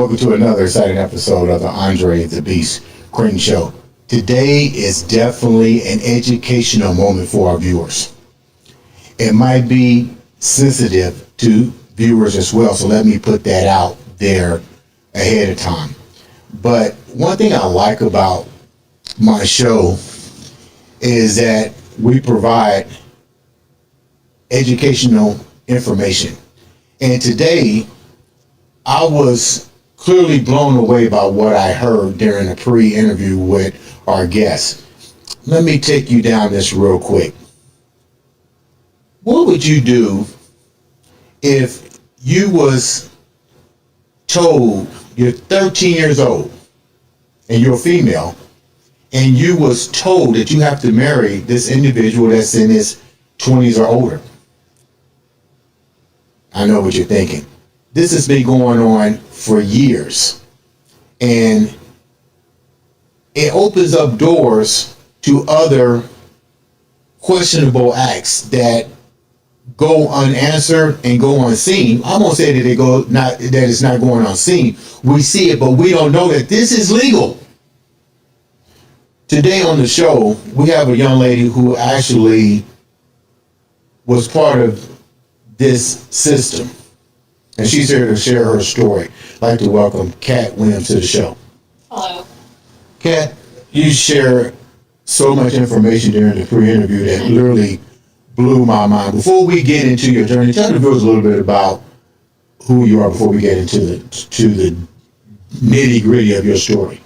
welcome to another exciting episode of the Andre the Beast Creighton Show. Today is definitely an educational moment for our viewers. It might be sensitive to viewers as well, so let me put that out there ahead of time. But one thing I like about my show is that we provide educational information. And today, I was clearly blown away by what I heard during a pre-interview with our guest. Let me take you down this real quick. What would you do if you was told you're 13 years old and you're a female and you was told that you have to marry this individual that's in his 20s or older? I know what you're thinking. This has been going on for years, and it opens up doors to other questionable acts that go unanswered and go unseen. I won't say that it's not going unseen. We see it, but we don't know that this is legal. Today on the show, we have a young lady who actually was part of this system, and she's here to share her story. I'd like to welcome Kat Williams to the show. Hello. Kat, you shared so much information during the pre-interview that literally blew my mind. Before we get into your journey, tell the viewers a little bit about who you are before we get into the nitty-gritty of your story.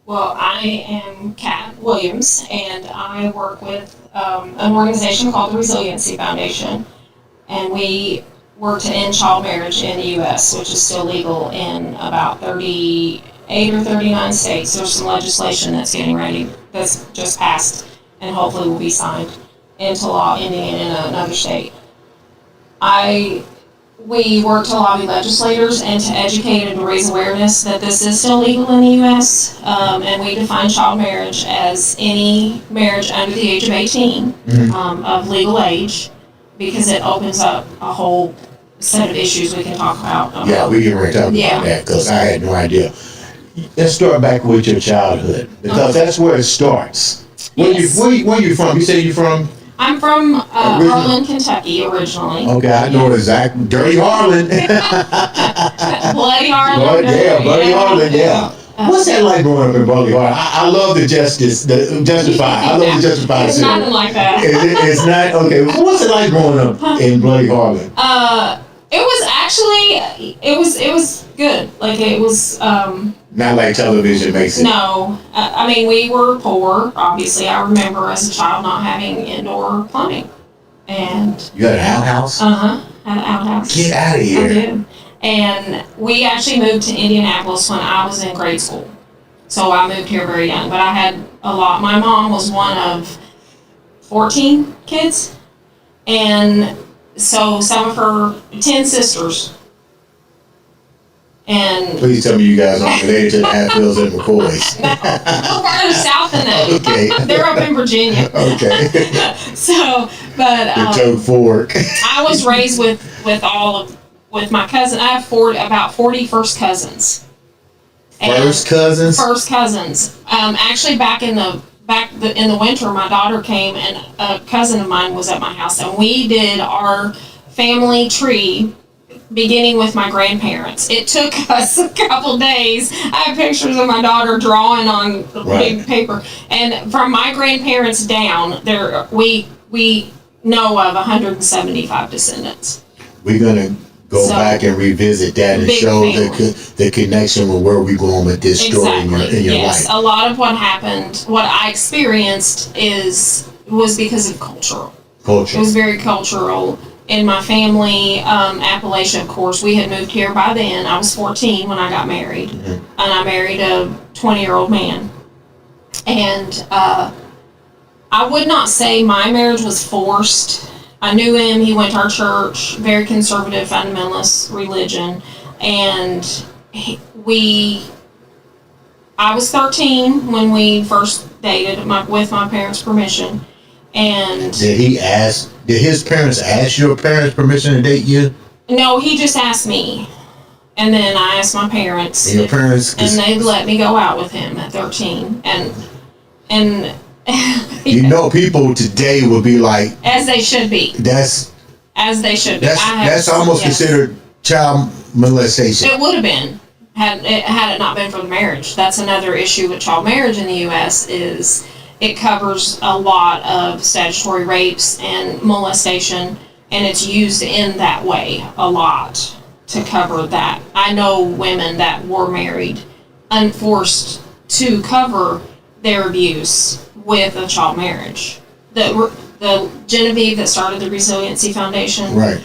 Well, I am Kat Williams, and I work with an organization called the Resiliency Foundation, and we work to end child marriage in the U.S., which is still legal in about 38 or 39 states. There's some legislation that's just passed and hopefully will be signed into law ending in another state. We work to lobby legislators and to educate and to raise awareness that this is still legal in the U.S. And we define child marriage as any marriage under the age of 18 of legal age, because it opens up a whole set of issues we can talk about. Yeah, we can talk about that, because I had no idea. Let's start back with your childhood, because that's where it starts. Where are you from? You say you're from? I'm from Harlan, Kentucky, originally. Okay, I know exactly. Dirty Harlan. Bloody Harlan. Bloody Harlan, yeah. What's that like growing up in Bloody Harlan? I love the Justify. I love the Justify. It's nothing like that. It's not, okay. What's it like growing up in Bloody Harlan? It was actually, it was good. Like, it was, not like television makes it. No. I mean, we were poor, obviously. I remember as a child not having indoor plumbing. And you had an outhouse? Had an outhouse. Get out of here. I did. And we actually moved to Indianapolis when I was in grade school. So I moved here very young. But I had a lot. My mom was one of 14 kids. And so some of her 10 sisters. And please tell me you guys aren't related to the Hatfields and McCoys. No, we're farther south than that. Okay. They're up in Virginia. Okay. The toad fork. I was raised with my cousin. I have about 40 first cousins. First cousins? First cousins. Actually, back in the winter, my daughter came and a cousin of mine was at my house, and we did our family tree beginning with my grandparents. It took us a couple days. I have pictures of my daughter drawing on big paper. And from my grandparents down, we know of 175 descendants. We're going to go back and revisit that and show the connection with where we're going with this story in your life. A lot of what happened, what I experienced was because of culture. It was very cultural. In my family, Appalachia, of course, we had moved here by then. I was 14 when I got married, and I married a 20-year-old man. And I would not say my marriage was forced. I knew him. He went to our church, very conservative, fundamentalist religion. And I was 13 when we first dated, with my parents' permission. And did his parents ask your parents' permission to date you? No, he just asked me. And then I asked my parents. And your parents, and they let me go out with him at 13. And you know, people today would be like, as they should be. As they should be. That's almost considered child molestation. It would have been had it not been for the marriage. That's another issue with child marriage in the U.S. is it covers a lot of statutory rapes and molestation, and it's used in that way a lot to cover that. I know women that were married unforced to cover their abuse with a child marriage. The Genevieve that started the Resiliency Foundation, right?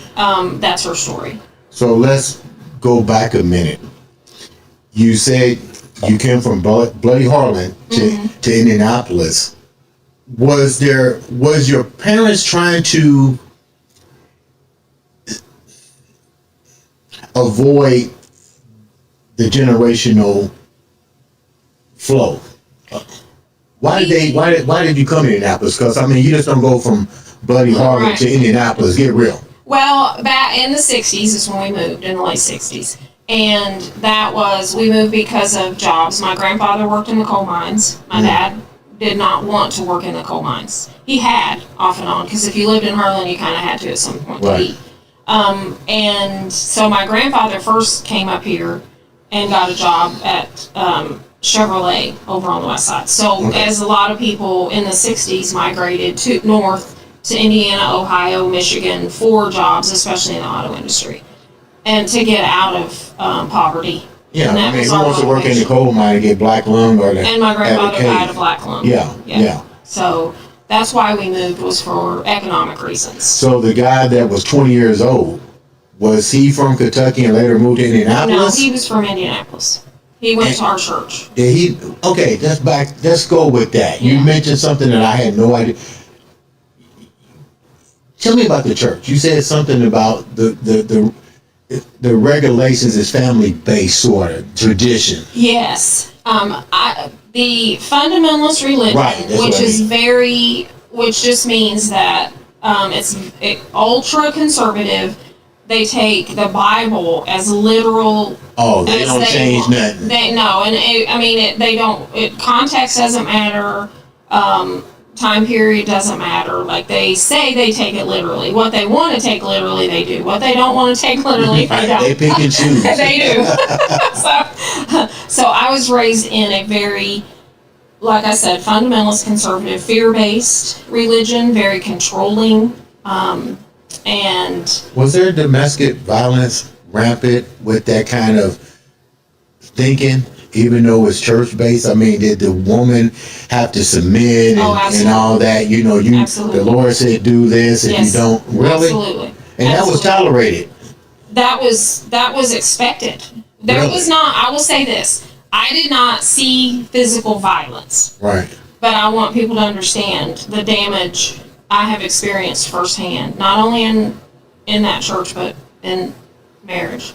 That's her story. So let's go back a minute. You said you came from Bloody Harlan to Indianapolis. Was your parents trying to avoid the generational flow? Why did you come to Indianapolis? Because I mean, you just don't go from Bloody Harlan to Indianapolis. Get real. Well, back in the 60s is when we moved, in the late 60s. And we moved because of jobs. My grandfather worked in the coal mines. My dad did not want to work in the coal mines. He had, off and on, because if you lived in Harlan, you kind of had to at some point to eat. And so my grandfather first came up here and got a job at Chevrolet over on the west side. So as a lot of people in the 60s migrated north to Indiana, Ohio, Michigan for jobs, especially in the auto industry, and to get out of poverty. Yeah, I mean, who wants to work in the coal mine and get black lung and my grandfather died of black lung. Yeah. So that's why we moved, was for economic reasons. So the guy that was 20 years old, was he from Kentucky and later moved to Indianapolis? No, he was from Indianapolis. He went to our church. Did he? Okay, let's go with that. Yeah. You mentioned something that I had no idea. Tell me about the church. You said something about the regulations is family based, sort of tradition. Yes. The fundamentalist religion, which just means that it's ultra conservative. They take the Bible as literal. Oh, they don't change nothing. They don't. Context doesn't matter. Time period doesn't matter. Like, they say they take it literally. What they want to take literally, they do. What they don't want to take literally, they don't. They pick and choose. They do. So I was raised in a very, like I said, fundamentalist, conservative, fear-based religion, very controlling, and... Was there domestic violence rampant with that kind of thinking? Even though it's church-based, I mean, did the woman have to submit and all that? You know, the Lord said do this, and you don't. Really? Absolutely. And that was tolerated. That was expected. There was not, I will say this, I did not see physical violence. Right. But I want people to understand the damage I have experienced firsthand, not only in that church, but in marriage.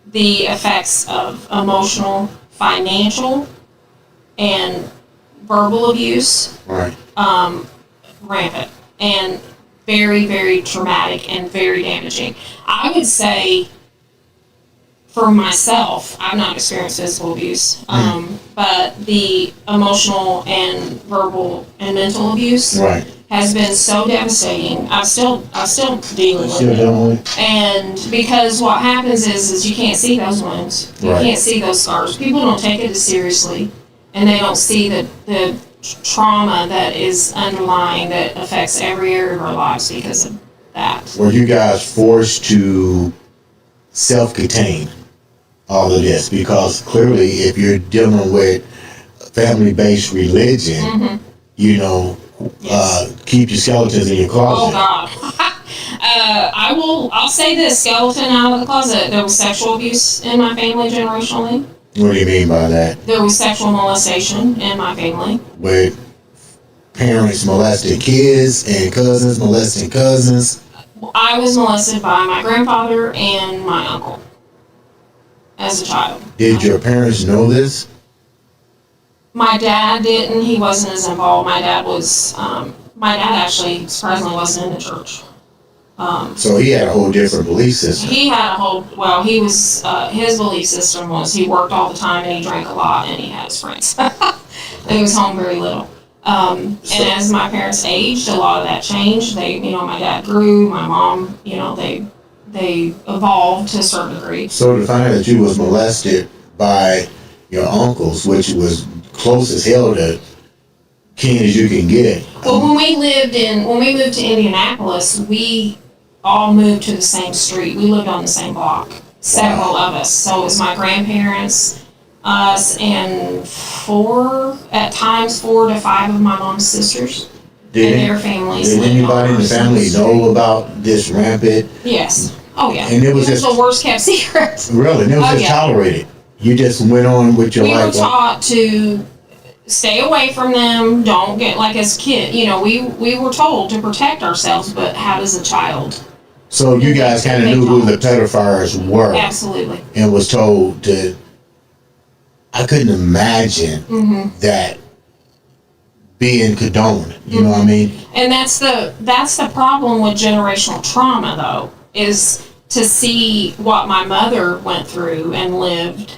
The effects of emotional, financial, and verbal abuse, rampant, and very, very traumatic and very damaging. I would say, for myself, I've not experienced physical abuse, but the emotional and verbal and mental abuse has been so devastating. I'm still dealing with it. And because what happens is you can't see those wounds. You can't see those scars. People don't take it as seriously, and they don't see the trauma that is underlying, that affects every area of our lives because of that. Were you guys forced to self-contain all of this? Because clearly, if you're dealing with family-based religion, you know, keep your skeletons in your closet. Oh God. I'll say this, skeleton out of the closet. There was sexual abuse in my family generationally. What do you mean by that? There was sexual molestation in my family. With parents molesting kids and cousins molesting cousins? I was molested by my grandfather and my uncle as a child. Did your parents know this? My dad didn't. He wasn't as involved. My dad actually surprisingly wasn't in the church. So he had a whole different belief system. He had a whole, well, he was, his belief system was he worked all the time and he drank a lot and he had his friends. He was home very little. And as my parents aged, a lot of that changed. My dad grew, my mom, they evolved to a certain degree. So to find out that you was molested by your uncles, which was close as hell to kin as you can get. Well, when we moved to Indianapolis, we all moved to the same street. We lived on the same block, several of us. So it was my grandparents, us, and 4 to 5 of my mom's sisters and their families. Did anybody in the family know about this rampant? Yes. Oh yeah. And it was the worst kept secret. Really? And it was just tolerated. You just went on with your life. We were taught to stay away from them. Don't get, like, as a kid, we were told to protect ourselves, but how does a child? So you guys kind of knew who the pedophiles were. Absolutely. And was told to. I couldn't imagine that being condoned. You know what I mean? And that's the problem with generational trauma, though, is to see what my mother went through and lived,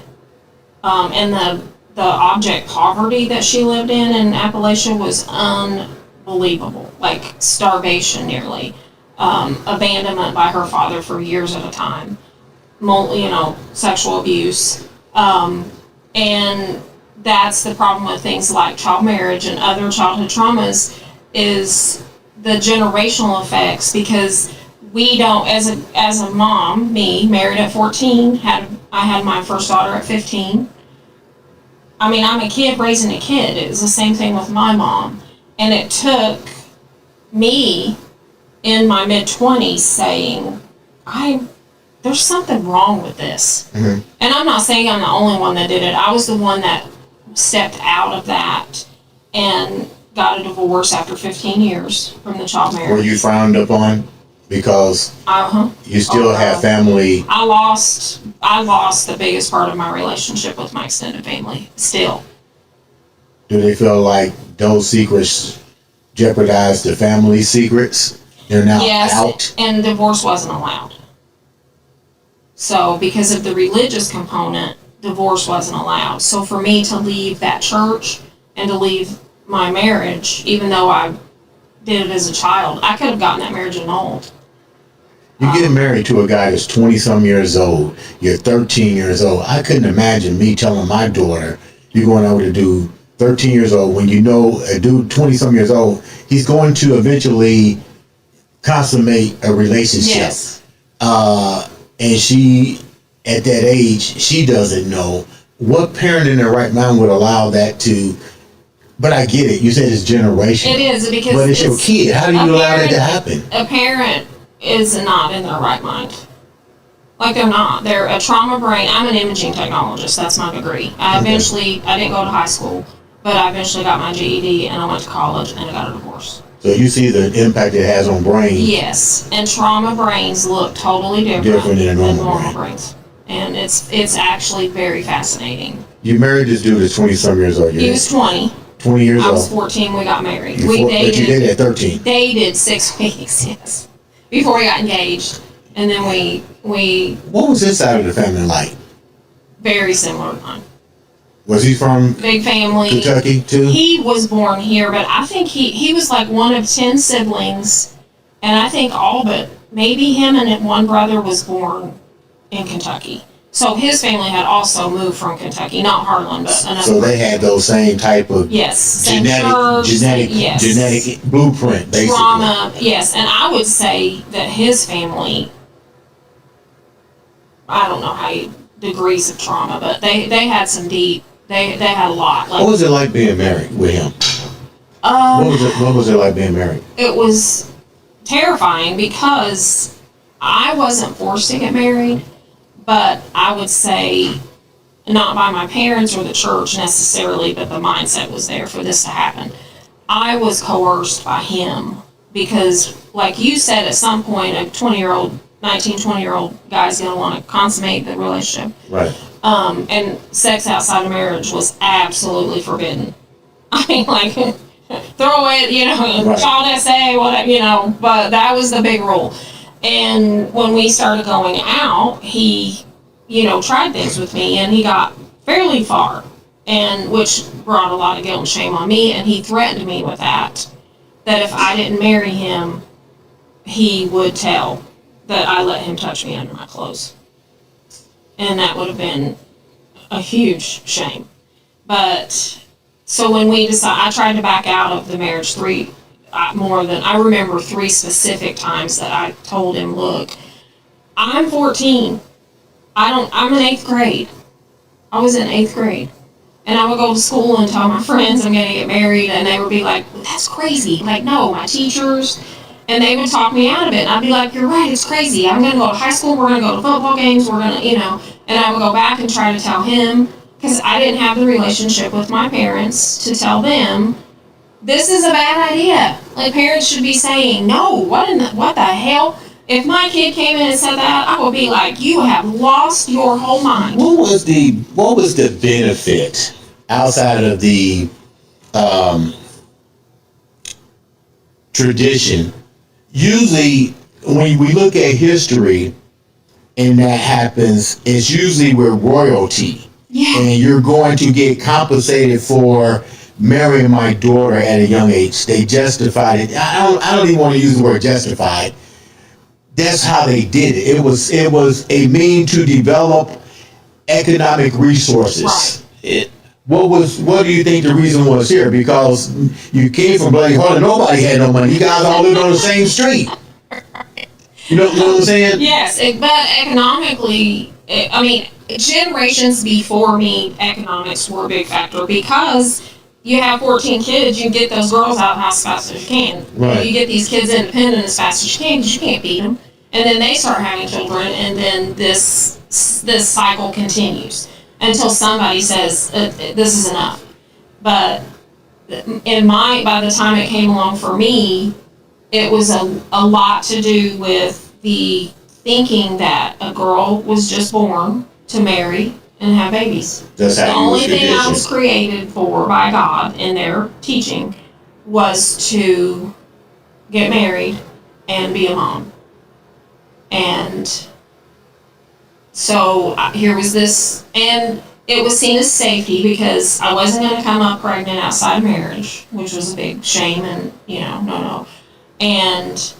and the object poverty that she lived in Appalachia was unbelievable, like starvation nearly, abandonment by her father for years at a time, sexual abuse, and that's the problem with things like child marriage and other childhood traumas is the generational effects, because we don't, as a mom, me, married at 14, I had my first daughter at 15. I mean, I'm a kid raising a kid. It was the same thing with my mom. And it took me in my mid-20s saying, there's something wrong with this. And I'm not saying I'm the only one that did it. I was the one that stepped out of that and got a divorce after 15 years from the child marriage. Were you frowned upon because you still have family? I lost the biggest part of my relationship with my extended family still. Do they feel like those secrets jeopardize the family secrets? They're now out? And divorce wasn't allowed. So because of the religious component, divorce wasn't allowed. So for me to leave that church and to leave my marriage, even though I did it as a child, I could have gotten that marriage annulled. You get married to a guy that's 20-some years old. You're 13 years old. I couldn't imagine me telling my daughter, you're going over to do 13 years old, when you know a dude 20-some years old, he's going to eventually consummate a relationship. Yes. And she, at that age, she doesn't know. What parent in their right mind would allow that to? But I get it. You said it's generational. It is, because but it's your kid. How do you allow that to happen? A parent is not in their right mind. Like, they're not. They're a trauma brain. I'm an imaging technologist. That's my degree. I didn't go to high school, but I eventually got my GED, and I went to college, and I got a divorce. So you see the impact it has on brains. Yes, and trauma brains look totally different than normal brains. And it's actually very fascinating. You married this dude at 20-some years old. He was 20. 20 years old. I was 14. We got married. But you dated at 13. Dated 6 weeks, yes, before we got engaged, and then we. What was his side of the family like? Very similar to mine. Was he from big family, Kentucky too? He was born here, but I think he was like one of 10 siblings, and I think all but maybe him and one brother was born in Kentucky. So his family had also moved from Kentucky, not Harlan, but another. So they had those same type of genetic blueprint, basically. Trauma, yes, and I would say that his family, I don't know degrees of trauma, but they had some deep. They had a lot. What was it like being married with him? What was it like being married? It was terrifying because I wasn't forced to get married, but I would say not by my parents or the church necessarily, but the mindset was there for this to happen. I was coerced by him because, like you said, at some point, a 20-year-old guy's going to want to consummate the relationship. Right. And sex outside of marriage was absolutely forbidden. I mean, like, throw it, right. child SA, whatever, but that was the big rule. And when we started going out, he, tried things with me, and he got fairly far, and which brought a lot of guilt and shame on me. And he threatened me with that if I didn't marry him, he would tell that I let him touch me under my clothes. And that would have been a huge shame. But so when we decided, I tried to back out of the marriage I remember 3 specific times that I told him, look, I'm 14. I'm in 8th grade. I was in 8th grade. And I would go to school and tell my friends I'm going to get married, and they would be like, well, that's crazy. Like, no, my teachers, and they would talk me out of it. And I'd be like, you're right, it's crazy. I'm going to go to high school, we're going to go to football games, we're going to, and I would go back and try to tell him, because I didn't have the relationship with my parents to tell them, this is a bad idea. Like, parents should be saying, no, what the hell? If my kid came in and said that, I would be like, you have lost your whole mind. What was the benefit outside of the tradition? Usually, when we look at history and that happens, it's usually with royalty. Yeah. And you're going to get compensated for marrying my daughter at a young age. They justified it. I don't even want to use the word justified. That's how they did it. It was a mean to develop economic resources. Right. What do you think the reason was here? Because you came from Bloody Harlan, nobody had no money. You guys all lived on the same street. You know what I'm saying? Yes, but economically, generations before me, economics were a big factor, because you have 14 kids, you get those girls out of the house as fast as you can. Right. You get these kids independent as fast as you can, because you can't beat them. And then they start having children, and then this cycle continues until somebody says, this is enough. But by the time it came along for me, it was a lot to do with the thinking that a girl was just born to marry and have babies. That's The how only thing I was created for by God in their teaching was to get married and be a mom. And so here was this, and it was seen as safety, because I wasn't going to come up pregnant outside marriage, which was a big shame, and no. And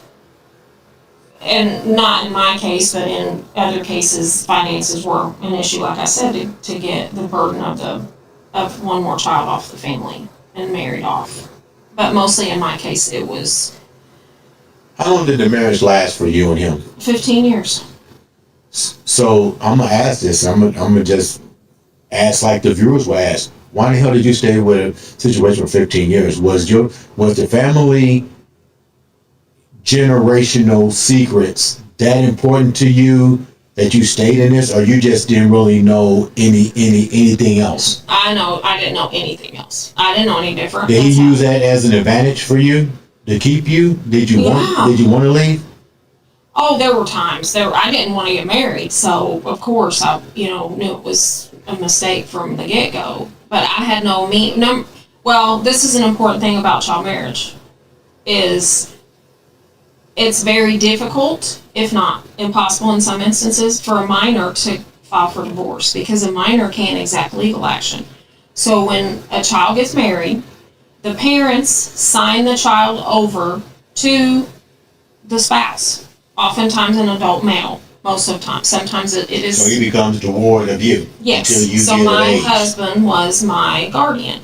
not in my case, but in other cases, finances were an issue, like I said, to get the burden of one more child off the family and married off. But mostly in my case, it was. How long did the marriage last for you and him? 15 years. So I'm gonna ask this. I'm gonna just ask like the viewers will ask. Why the hell did you stay with a situation for 15 years? Was the family generational secrets that important to you that you stayed in this, or you just didn't really know anything else? I didn't know anything else. I didn't know any different. Did he use that as an advantage for you to keep you? Did you want to leave? Oh, there were times I didn't want to get married, so of course I knew it was a mistake from the get-go. But I had well, this is an important thing about child marriage, is it's very difficult, if not impossible in some instances, for a minor to file for divorce, because a minor can't exact legal action. So when a child gets married, the parents sign the child over to the spouse, oftentimes an adult male, most of the time. Sometimes it is. So he becomes the ward of you. Yes. Until you so get my of age. husband was my guardian.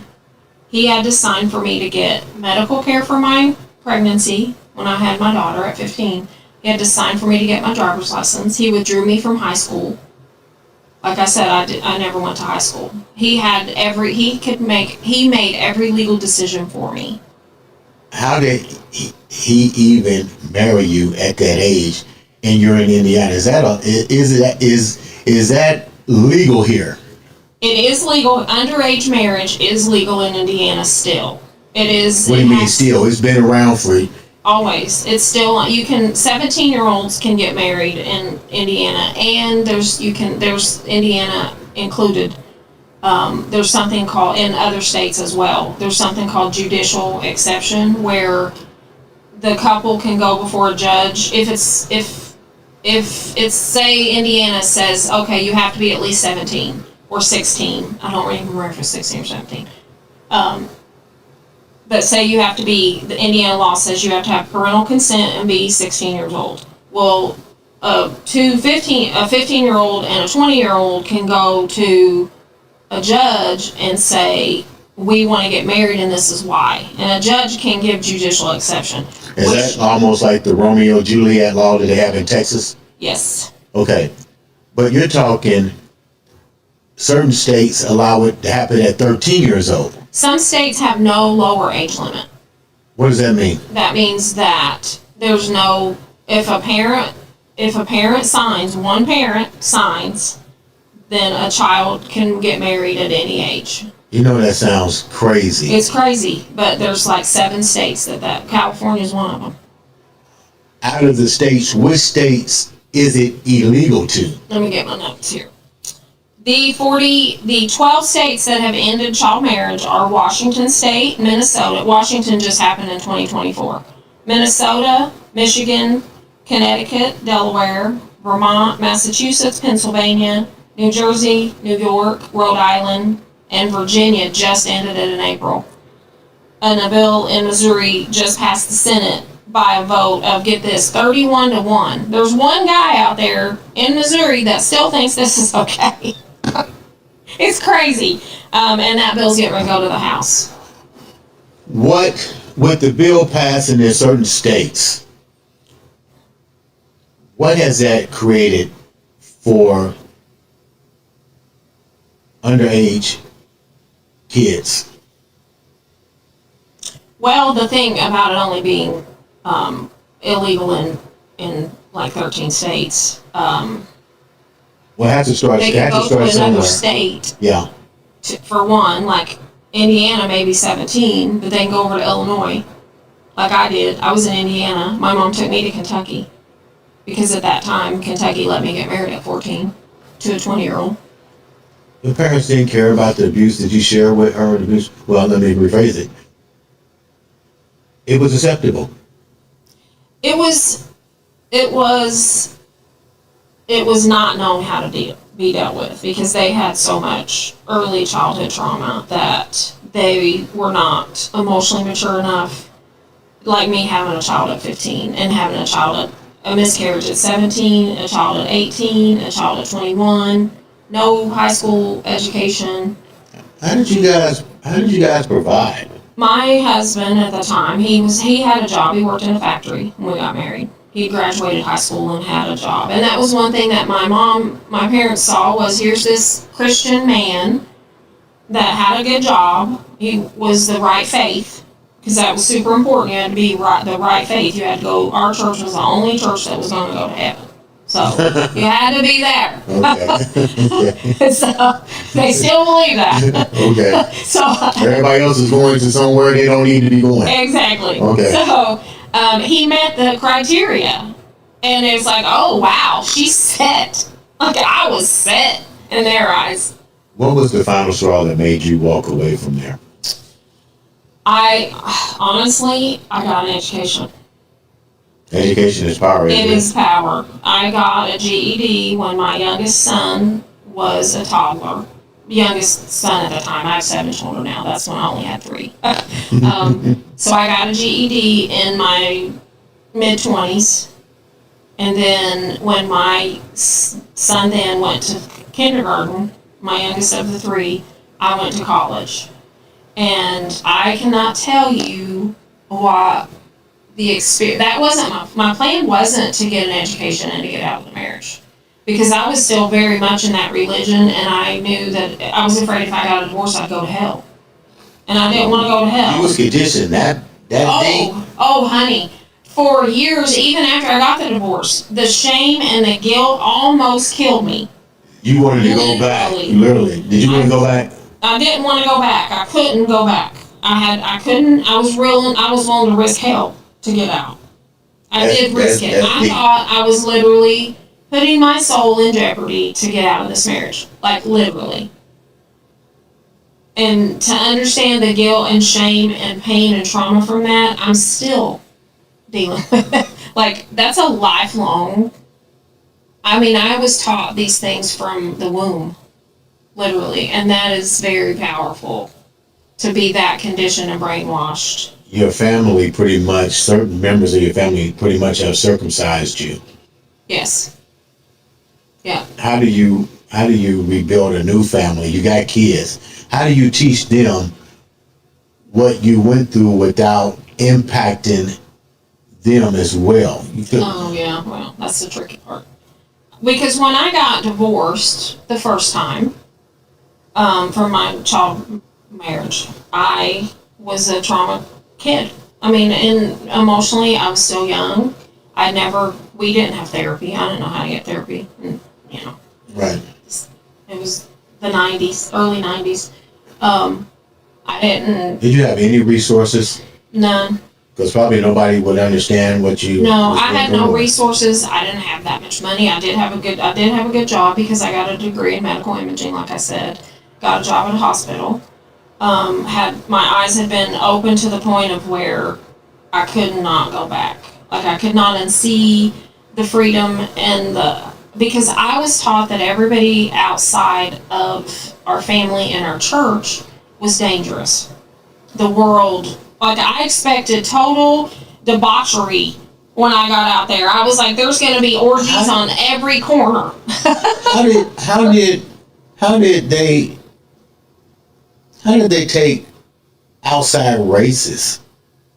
He had to sign for me to get medical care for my pregnancy when I had my daughter at 15. He had to sign for me to get my driver's license. He withdrew me from high school. Like I said, I never went to high school. He made every legal decision for me. How did he even marry you at that age? And you're in Indiana. Is that legal here? It is legal. Underage marriage is legal in Indiana still. It is. What do you mean still? It's been around for. Always. It's still, 17-year-olds can get married in Indiana, and there's Indiana included. There's something called, in other states as well, there's something called judicial exception, where the couple can go before a judge if it's say Indiana says, okay, you have to be at least 17 or 16. I don't even remember if it's 16 or 17. But say you have to be, the Indiana law says you have to have parental consent and be 16 years old. Well, a 15-year-old and a 20-year-old can go to a judge and say, we want to get married and this is why. And a judge can give judicial exception. Is that almost like the Romeo Juliet law that they have in Texas? Yes. Okay. But you're talking certain states allow it to happen at 13 years old. Some states have no lower age limit. What does that mean? That means that there's no, if a parent signs, one parent signs, then a child can get married at any age. You know, that sounds crazy. It's crazy, but there's like 7 states that California is one of them. Out of the states, which states is it illegal to? Let me get my notes here. The 12 states that have ended child marriage are Washington State, Minnesota. Washington just happened in 2024. Minnesota, Michigan, Connecticut, Delaware, Vermont, Massachusetts, Pennsylvania, New Jersey, New York, Rhode Island, and Virginia just ended it in April. And a bill in Missouri just passed the Senate by a vote of, get this, 31-1. There's one guy out there in Missouri that still thinks this is okay. It's crazy. And that bill's getting ready to go to the House. What, with the bill passing in certain states, what has that created for underage kids? Well, the thing about it only being illegal in like 13 states, Well, it has to start. they It can has to go to start another somewhere. state Yeah. for one. Like Indiana may be 17, but they can go over to Illinois, like I did. I was in Indiana. My mom took me to Kentucky because at that time Kentucky let me get married at 14 to a 20-year-old. The parents didn't care about the abuse that you share with her. The abuse. Well, let me rephrase it. It was acceptable. It was not known how to be dealt with because they had so much early childhood trauma that they were not emotionally mature enough. Like me having a child at 15 and having a miscarriage at 17, a child at 18, a child at 21, no high school education. How did you guys provide? My husband at the time, he had a job. He worked in a factory when we got married. He graduated high school and had a job. And that was one thing that my parents saw was, here's this Christian man that had a good job. He was the right faith, because that was super important. You had to be the right faith. You had to go, our church was the only church that was going to go to heaven. So you had to be there. Okay. So they still believe that. Okay. So Everybody else is going to somewhere they don't need to be going. exactly. Okay. So he met the criteria, and it was like, oh wow, she's set. Like I was set in their eyes. What was the final straw that made you walk away from there? I got an education. Education is power. It Isn't is power. I got a GED when my youngest son was a toddler. Youngest son at the time. I have 7 children now. That's when I only had 3. So I got a GED in my mid-20s. And then when my son then went to kindergarten, my youngest of the 3, I went to college. And I cannot tell you what the experience, that wasn't my plan wasn't to get an education and to get out of the marriage. Because I was still very much in that religion, and I knew that I was afraid if I got a divorce, I'd go to hell. And I didn't want to go to hell. You was conditioned that deep? Oh, honey. For years, even after I got the divorce, the shame and the guilt almost killed me. You wanted to go back. Literally. Did you want to go back? I didn't want to go back. I couldn't go back. I was willing to risk hell to get out. I did risk it. I thought I was literally putting my soul in jeopardy to get out of this marriage. Like, literally. And to understand the guilt and shame and pain and trauma from that, I'm still dealing with it. Like, that's a lifelong. I mean, I was taught these things from the womb, literally, and that is very powerful to be that conditioned and brainwashed. Your family pretty much, certain members of your family pretty much have circumcised you. Yes. Yeah. How do you rebuild a new family? You got kids. How do you teach them what you went through without impacting them as well? Oh, yeah. Well, that's the tricky part. Because when I got divorced the first time from my child marriage, I was a trauma kid. I mean, emotionally, I was still young. We didn't have therapy. I didn't know how to get therapy. And, Right. It was the 90s, early 90s. I didn't. Did you have any resources? None. Because probably nobody would understand what you. No, I had no resources. I didn't have that much money. I did have a good job because I got a degree in medical imaging, like I said. Got a job at a hospital. My eyes had been open to the point of where I could not go back. Like, I could not unsee the freedom because I was taught that everybody outside of our family and our church was dangerous. The world, like, I expected total debauchery when I got out there. I was like, there's going to be orgies on every corner. How did they take outside races?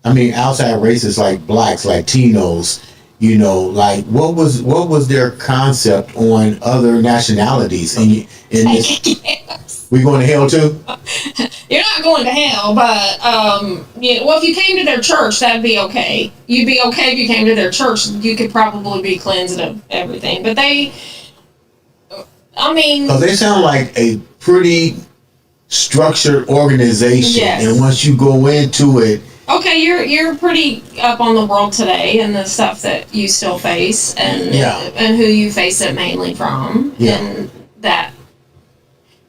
I mean, outside races like blacks, Latinos, like what was their concept on other nationalities? And Yes. we going to hell too? You're not going to hell, but well, if you came to their church, that'd be okay. You'd be okay if you came to their church. You could probably be cleansed of everything. But because they sound like a pretty structured organization, yes. And once you go into it. Okay, you're pretty up on the world today and the stuff that you still face and who you face it mainly from. Yeah. And that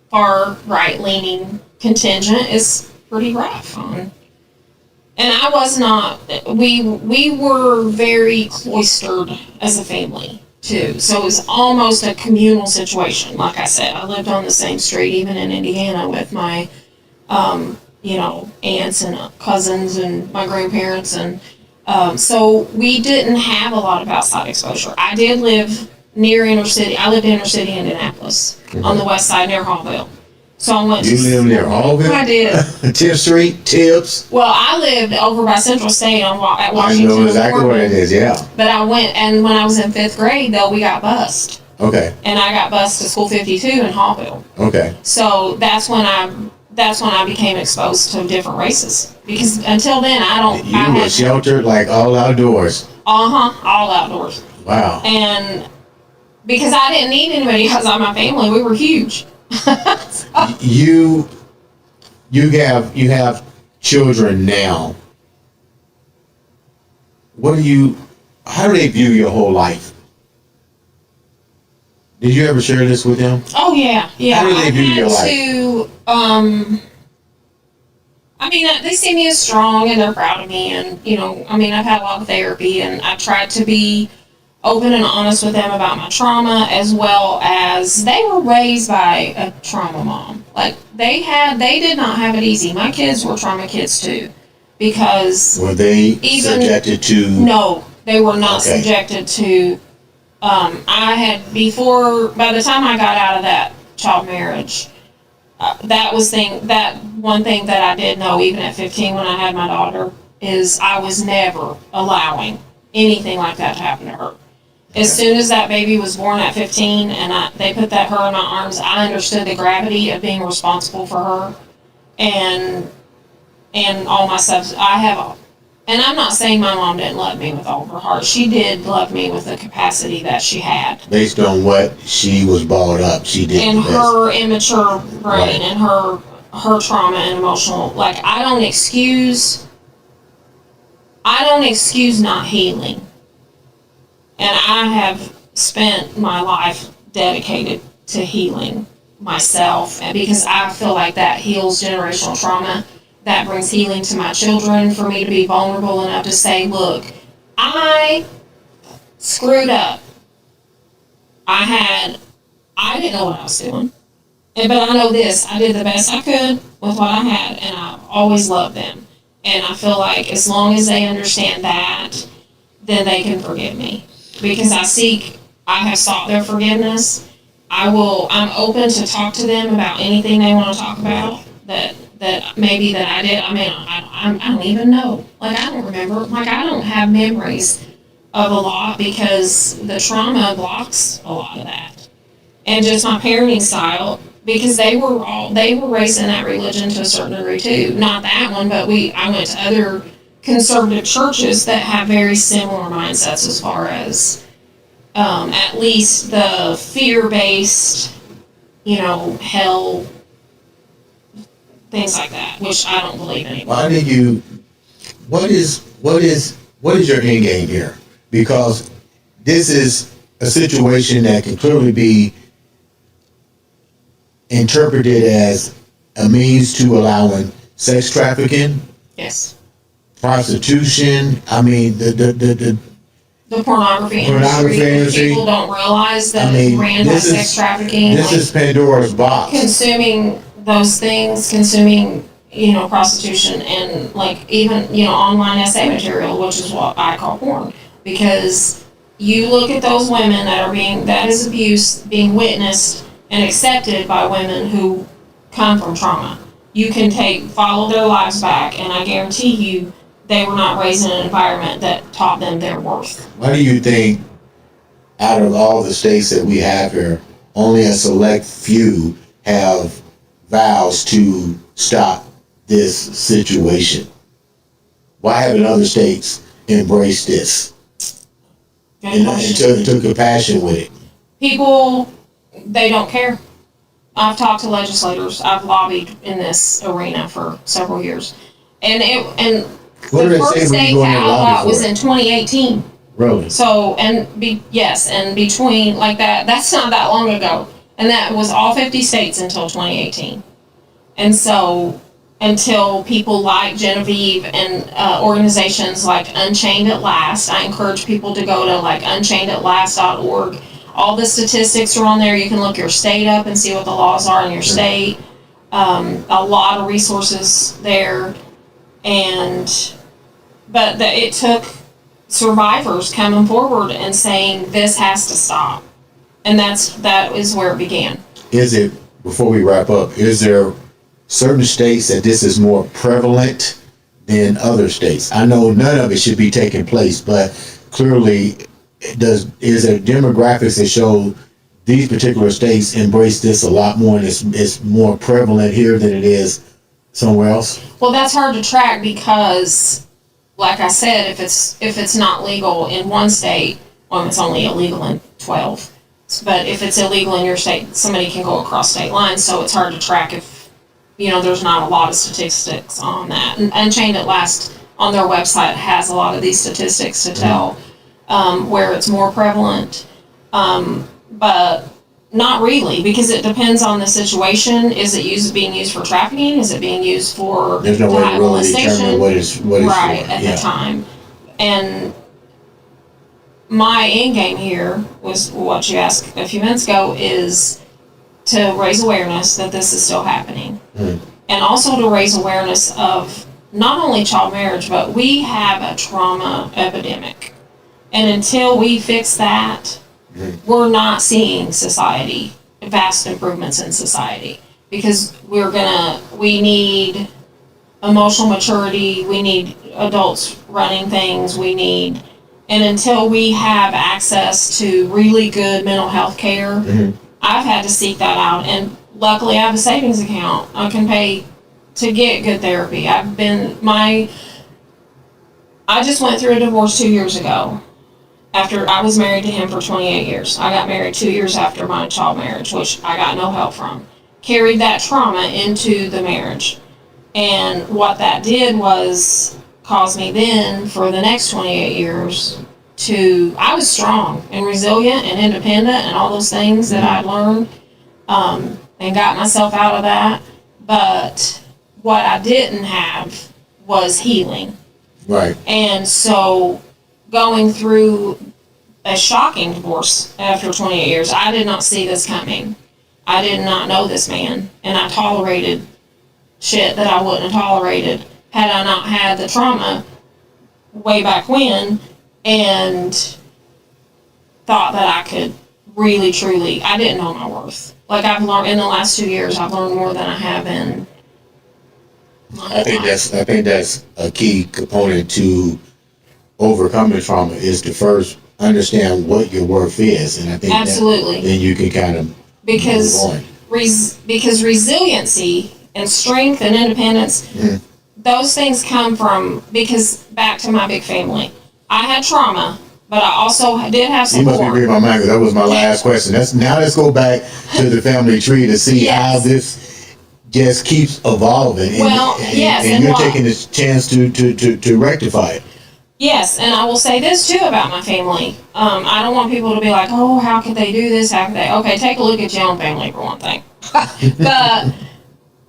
far right leaning contingent is pretty rough on. And I was not. We were very cloistered as a family too, so it was almost a communal situation. Like I said, I lived on the same street, even in Indiana, with my aunts and cousins and my grandparents, and so we didn't have a lot of outside exposure. I did live near inner city. I lived in inner city Indianapolis, on the west side near Hallville. So I went. You lived near Hallville? I did. 10th Street, Tibbs. Well, I lived over by Central State at Washington. I know exactly where it is. Yeah. But I went, and when I was in 5th grade, though, we got bused. Okay. And I got bused to School 52 in Hallville. Okay. So that's when I became exposed to different races. Because until then, You were sheltered, like all outdoors. All outdoors. Wow. And because I didn't need anybody outside my family, we were huge. You have children now. How do they view your whole life? Did you ever share this with them? Oh yeah. How do they view your life? They see me as strong and they're proud of me, and I've had a lot of therapy, and I tried to be open and honest with them about my trauma, as well as they were raised by a trauma mom. Like, they did not have it easy. My kids were trauma kids too, because were they subjected to? No, they were not subjected to. By the time I got out of that child marriage, that one thing that I did know, even at 15 when I had my daughter, is I was never allowing anything like that to happen to her. As soon as that baby was born at 15 and they put her in my arms, I understood the gravity of being responsible for her and all my stuff. And I'm not saying my mom didn't love me with all of her heart. She did love me with the capacity that she had. Based on what she was brought up, she did. And her immature brain and her trauma and emotional. Like, I don't excuse not healing. And I have spent my life dedicated to healing myself, and because I feel like that heals generational trauma. That brings healing to my children, for me to be vulnerable enough to say, look, I screwed up. I didn't know what I was doing. But I know this, I did the best I could with what I had, and I've always loved them. And I feel like as long as they understand that, then they can forgive me. Because I have sought their forgiveness. I'm open to talk to them about anything they want to talk about that maybe that I did. I mean, I don't even know. Like, I don't remember. Like, I don't have memories of a lot because the trauma blocks a lot of that. And just my parenting style, because they were raised in that religion to a certain degree too. Not that one, but I went to other conservative churches that have very similar mindsets as far as at least the fear-based, hell, things like that, which I don't believe anymore. What is your end game here? Because this is a situation that can clearly be interpreted as a means to allowing sex trafficking. Yes. Prostitution. I mean, the pornography industry. People don't realize that it's ran by sex trafficking. This is Pandora's box. Consuming those things, prostitution, and even online essay material, which is what I call porn. Because you look at those women that is abuse being witnessed and accepted by women who come from trauma. You can follow their lives back, and I guarantee you they were not raised in an environment that taught them their worth. Why do you think, out of all the states that we have here, only a select few have vows to stop this situation? Why haven't other states embraced this and took compassion with it? People, they don't care. I've talked to legislators. I've lobbied in this arena for several years, and what the first state to outlaw was in 2018. Really? So between that's not that long ago, and that was all 50 states until 2018, and so until people like Genevieve and organizations like Unchained at Last, I encourage people to go to unchainedatlast.org. All the statistics are on there. You can look your state up and see what the laws are in your state. A lot of resources there. But it took survivors coming forward and saying this has to stop. And that is where it began. Before we wrap up, is there certain states that this is more prevalent than other states? I know none of it should be taking place, but clearly is there demographics that show these particular states embrace this a lot more, and it's more prevalent here than it is somewhere else? Well, that's hard to track because, like I said, if it's not legal in one state, it's only illegal in 12. But if it's illegal in your state, somebody can go across state lines, so it's hard to track if, there's not a lot of statistics on that. And Unchained at Last on their website has a lot of these statistics to tell where it's more prevalent. But not really, because it depends on the situation. Is it being used for trafficking? Is it being used for There's no way to really determine what it's right for. At the time. And my end game here was what you asked a few minutes ago, is to raise awareness that this is still happening. And also to raise awareness of not only child marriage, but we have a trauma epidemic. And until we fix that, we're not seeing vast improvements in society, because we need emotional maturity, we need adults running things, and until we have access to really good mental health care, I've had to seek that out, and luckily I have a savings account. I can pay to get good therapy. I just went through a divorce 2 years ago. After I was married to him for 28 years. I got married 2 years after my child marriage, which I got no help from. Carried that trauma into the marriage. And what that did was cause me then, for the next 28 years, I was strong and resilient and independent and all those things that I'd learned, and got myself out of that. But what I didn't have was healing. Right. And so going through a shocking divorce after 28 years. I did not see this coming. I did not know this man, and I tolerated shit that I wouldn't have tolerated had I not had the trauma way back when, and thought that I could really, truly, I didn't know my worth. Like, I've learned, in the last 2 years, I've learned more than I have in my whole life. I think that's a key component to overcoming trauma is to first understand what your worth is, and I think Absolutely. Then you can kind of because move on. Because resiliency and strength and independence, those things come from, because back to my big family, I had trauma, but I also did have You must be support. reading my mind, 'cause that was my last question. Let's go back to the family tree to see how Yes. this just keeps evolving. And, Well, yes, and and you're what- taking this chance to rectify it. Yes, and I will say this too about my family. I don't want people to be like, oh, how could they do this? How could they? Okay, take a look at your own family for one thing. But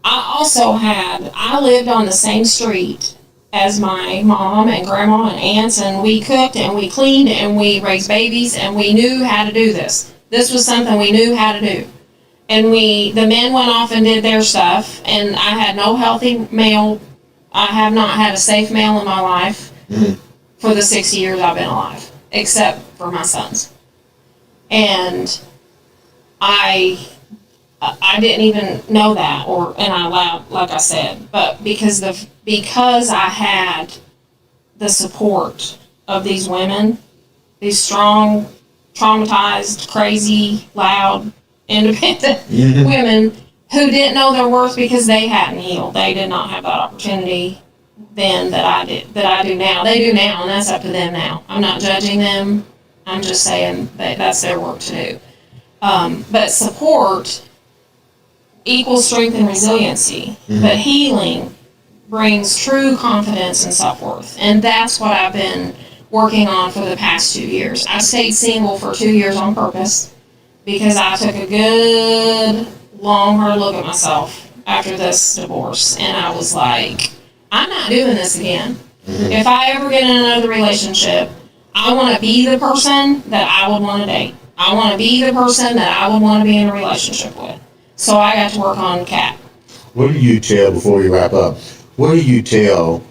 I lived on the same street as my mom and grandma and aunts, and we cooked and we cleaned and we raised babies, and we knew how to do this. This was something we knew how to do. And the men went off and did their stuff, and I had no healthy male. I have not had a safe male in my life for the 60 years I've been alive, except for my sons. And I didn't even know that, and I allowed, like I said, but because I had the support of these women, these strong, traumatized, crazy, loud, independent women who didn't know their worth because they hadn't healed. They did not have that opportunity then that I do now. They do now, and that's up to them now. I'm not judging them. I'm just saying that that's their work to do. But support equals strength and resiliency. But healing brings true confidence and self-worth. And that's what I've been working on for the past 2 years. I stayed single for 2 years on purpose because I took a good, long, hard look at myself after this divorce. And I was like, I'm not doing this again. If I ever get in another relationship, I want to be the person that I would want to date. I want to be the person that I would want to be in a relationship with. So I got to work on Kat. What do you tell, before we wrap up, what do you tell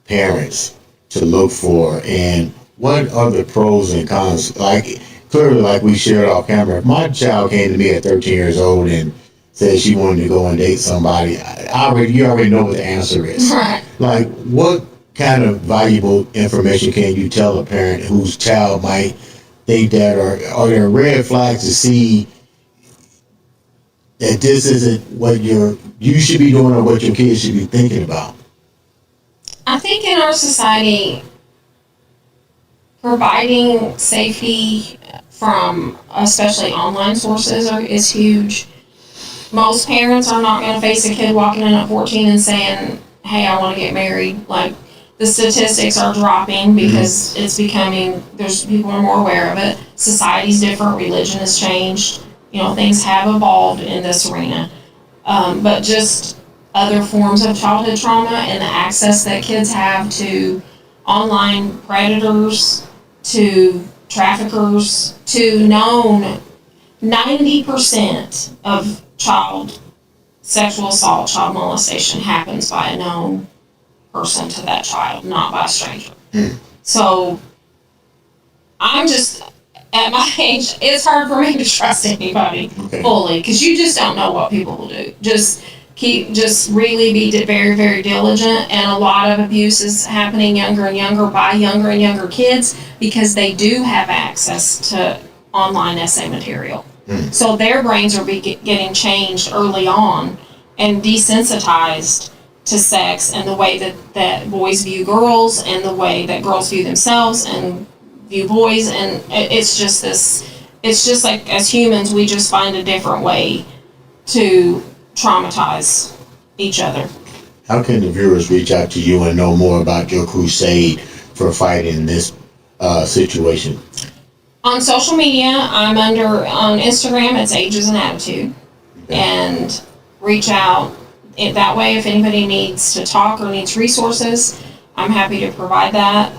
parents to look for, and what are the pros and cons? Like, clearly, like we shared off camera, if my child came to me at 13 years old and said she wanted to go and date somebody, you already know what the answer is. Right. Like, what kind of valuable information can you tell a parent whose child might think that, or are there red flags to see that this isn't what you should be doing or what your kids should be thinking about? I think in our society, providing safety from especially online sources is huge. Most parents are not going to face a kid walking in at 14 and saying, hey, I want to get married. Like, the statistics are dropping because it's becoming, people are more aware of it. Society's different, religion has changed. Things have evolved in this arena. But just other forms of childhood trauma and the access that kids have to online predators, to traffickers, to known 90% of child sexual assault, child molestation happens by a known person to that child, not by a stranger. So I'm just, at my age, it's hard for me to trust anybody fully, because you just don't know what people will do. Just really be very, very diligent. And a lot of abuse is happening younger and younger by younger and younger kids because they do have access to online essay material. So their brains are getting changed early on and desensitized to sex and the way that boys view girls and the way that girls view themselves and view boys. And it's just like, as humans, we just find a different way to traumatize each other. How can the viewers reach out to you and know more about your crusade for fighting this situation? On social media, I'm on Instagram, it's Ages and Attitude. And reach out that way if anybody needs to talk or needs resources. I'm happy to provide that.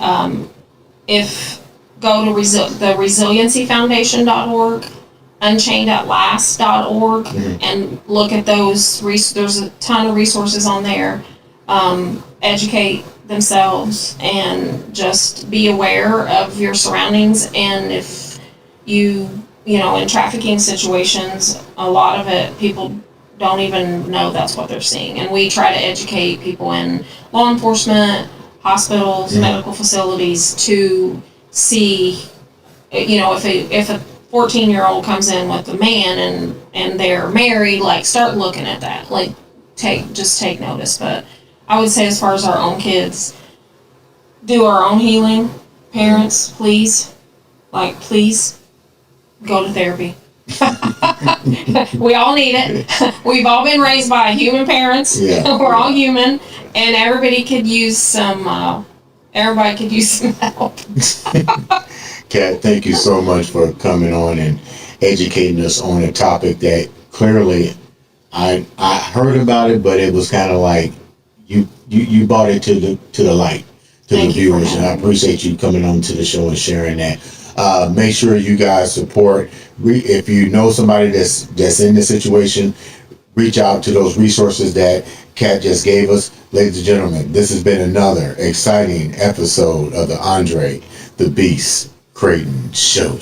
go to the resiliencyfoundation.org, unchained@last.org, and look at those. There's a ton of resources on there. Educate themselves and just be aware of your surroundings. And if in trafficking situations, a lot of it, people don't even know that's what they're seeing. And we try to educate people in law enforcement, hospitals, medical facilities to see, if a 14-year-old comes in with a man and they're married, like, start looking at that. Like, take notice. But I would say, as far as our own kids, do our own healing. Parents, please go to therapy. We all need it. We've all been raised by human parents. Yeah. We're all human, and everybody could use some help. Kat, thank you so much for coming on and educating us on a topic that clearly I heard about it, but it was kind of like you brought it to the light, to the viewers, and I appreciate you coming on to the show and sharing that. Make sure you guys support. If you know somebody that's in this situation, reach out to those resources that Kat just gave us. Ladies and gentlemen, this has been another exciting episode of the Andre the Beast Creighton Show.